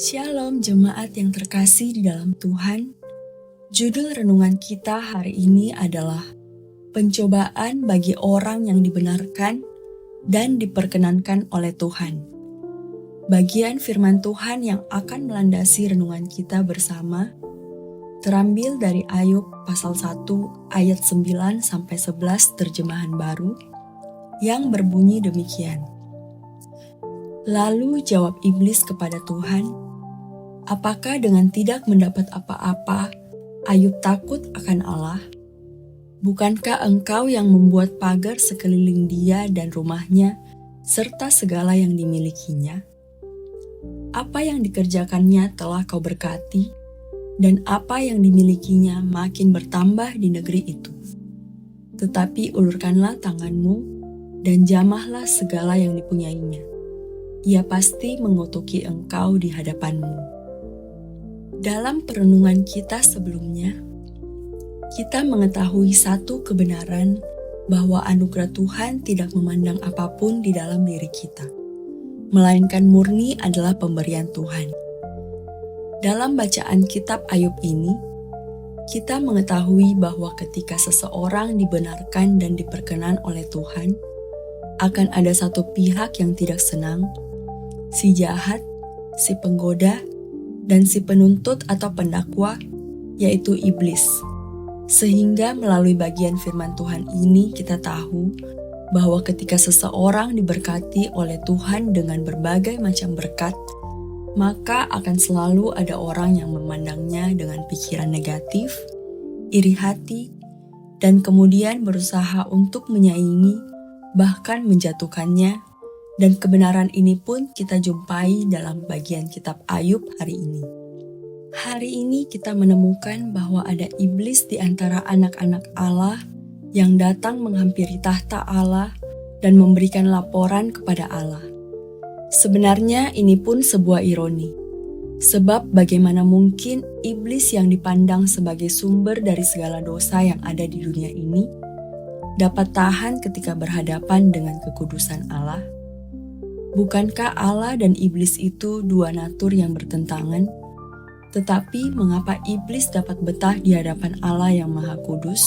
Shalom jemaat yang terkasih di dalam Tuhan. Judul renungan kita hari ini adalah Pencobaan bagi orang yang dibenarkan dan diperkenankan oleh Tuhan. Bagian firman Tuhan yang akan melandasi renungan kita bersama terambil dari Ayub pasal 1 ayat 9-11 terjemahan baru yang berbunyi demikian. Lalu jawab iblis kepada Tuhan, apakah dengan tidak mendapat apa-apa, Ayub takut akan Allah? Bukankah engkau yang membuat pagar sekeliling dia dan rumahnya, serta segala yang dimilikinya? Apa yang dikerjakannya telah kau berkati, dan apa yang dimilikinya makin bertambah di negeri itu. Tetapi ulurkanlah tanganmu, dan jamahlah segala yang dipunyainya. Ia pasti mengutuki engkau di hadapanmu. Dalam perenungan kita sebelumnya, kita mengetahui satu kebenaran bahwa anugerah Tuhan tidak memandang apapun di dalam diri kita, melainkan murni adalah pemberian Tuhan. Dalam bacaan kitab Ayub ini, kita mengetahui bahwa ketika seseorang dibenarkan dan diperkenan oleh Tuhan, akan ada satu pihak yang tidak senang, si jahat, si penggoda, dan si penuntut atau pendakwa, yaitu iblis. Sehingga melalui bagian firman Tuhan ini kita tahu bahwa ketika seseorang diberkati oleh Tuhan dengan berbagai macam berkat, maka akan selalu ada orang yang memandangnya dengan pikiran negatif, iri hati, dan kemudian berusaha untuk menyaingi, bahkan menjatuhkannya. Dan kebenaran ini pun kita jumpai dalam bagian kitab Ayub hari ini. Hari ini kita menemukan bahwa ada iblis di antara anak-anak Allah yang datang menghampiri tahta Allah dan memberikan laporan kepada Allah. Sebenarnya ini pun sebuah ironi, sebab bagaimana mungkin iblis yang dipandang sebagai sumber dari segala dosa yang ada di dunia ini dapat tahan ketika berhadapan dengan kekudusan Allah? Bukankah Allah dan iblis itu dua natur yang bertentangan? Tetapi mengapa iblis dapat betah di hadapan Allah yang Maha Kudus?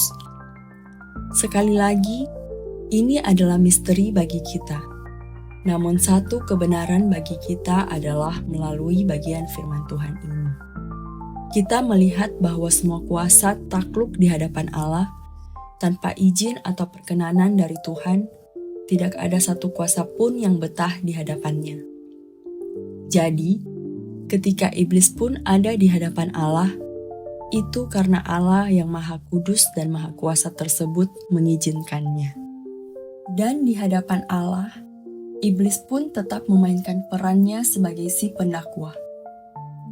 Sekali lagi, ini adalah misteri bagi kita. Namun satu kebenaran bagi kita adalah melalui bagian firman Tuhan ini. Kita melihat bahwa semua kuasa takluk di hadapan Allah tanpa izin atau perkenanan dari Tuhan. Tidak ada satu kuasa pun yang betah di hadapannya. Jadi, ketika iblis pun ada di hadapan Allah, itu karena Allah yang Maha Kudus dan Maha Kuasa tersebut mengizinkannya. Dan di hadapan Allah, iblis pun tetap memainkan perannya sebagai si pendakwa.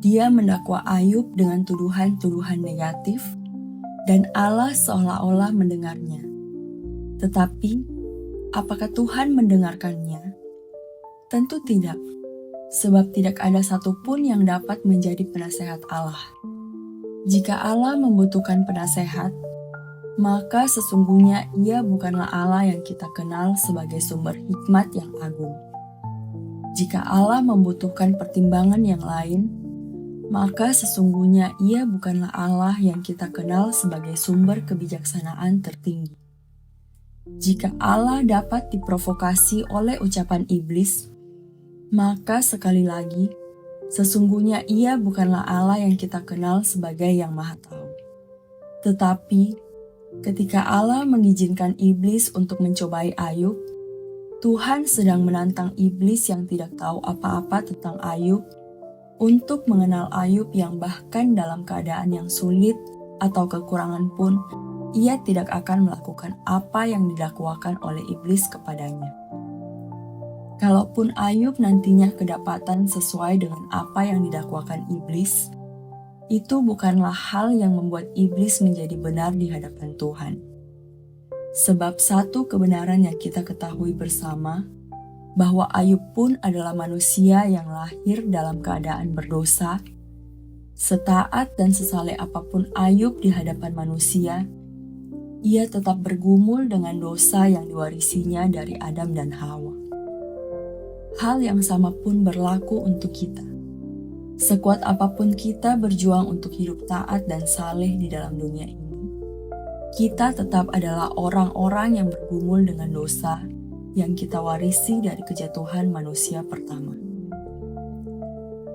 Dia mendakwa Ayub dengan tuduhan-tuduhan negatif, dan Allah seolah-olah mendengarnya. Tetapi, apakah Tuhan mendengarkannya? Tentu tidak, sebab tidak ada satupun yang dapat menjadi penasehat Allah. Jika Allah membutuhkan penasehat, maka sesungguhnya Ia bukanlah Allah yang kita kenal sebagai sumber hikmat yang agung. Jika Allah membutuhkan pertimbangan yang lain, maka sesungguhnya Ia bukanlah Allah yang kita kenal sebagai sumber kebijaksanaan tertinggi. Jika Allah dapat diprovokasi oleh ucapan iblis, maka sekali lagi, sesungguhnya Ia bukanlah Allah yang kita kenal sebagai yang Maha Tahu. Tetapi, ketika Allah mengizinkan iblis untuk mencobai Ayub, Tuhan sedang menantang iblis yang tidak tahu apa-apa tentang Ayub untuk mengenal Ayub yang bahkan dalam keadaan yang sulit atau kekurangan pun, ia tidak akan melakukan apa yang didakwakan oleh iblis kepadanya. Kalaupun Ayub nantinya kedapatan sesuai dengan apa yang didakwakan iblis, itu bukanlah hal yang membuat iblis menjadi benar di hadapan Tuhan. Sebab satu kebenaran yang kita ketahui bersama, bahwa Ayub pun adalah manusia yang lahir dalam keadaan berdosa. Setaat dan sesaleh apapun Ayub di hadapan manusia, ia tetap bergumul dengan dosa yang diwarisinya dari Adam dan Hawa. Hal yang sama pun berlaku untuk kita. Sekuat apapun kita berjuang untuk hidup taat dan saleh di dalam dunia ini, kita tetap adalah orang-orang yang bergumul dengan dosa yang kita warisi dari kejatuhan manusia pertama.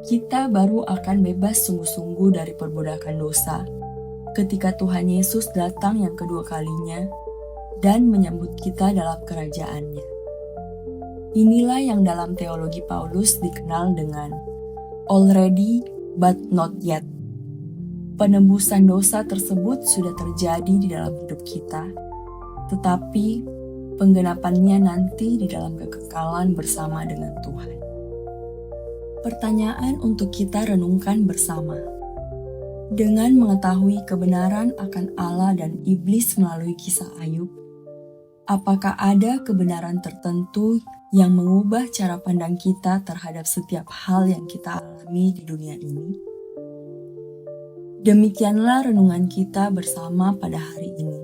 Kita baru akan bebas sungguh-sungguh dari perbudakan dosa ketika Tuhan Yesus datang yang kedua kalinya dan menyambut kita dalam kerajaannya. Inilah yang dalam teologi Paulus dikenal dengan already but not yet. Penembusan dosa tersebut sudah terjadi di dalam hidup kita, tetapi penggenapannya nanti di dalam kekekalan bersama dengan Tuhan. Pertanyaan untuk kita renungkan bersama. Dengan mengetahui kebenaran akan Allah dan iblis melalui kisah Ayub, apakah ada kebenaran tertentu yang mengubah cara pandang kita terhadap setiap hal yang kita alami di dunia ini? Demikianlah renungan kita bersama pada hari ini.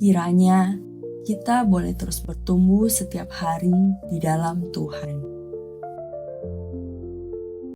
Kiranya kita boleh terus bertumbuh setiap hari di dalam Tuhan.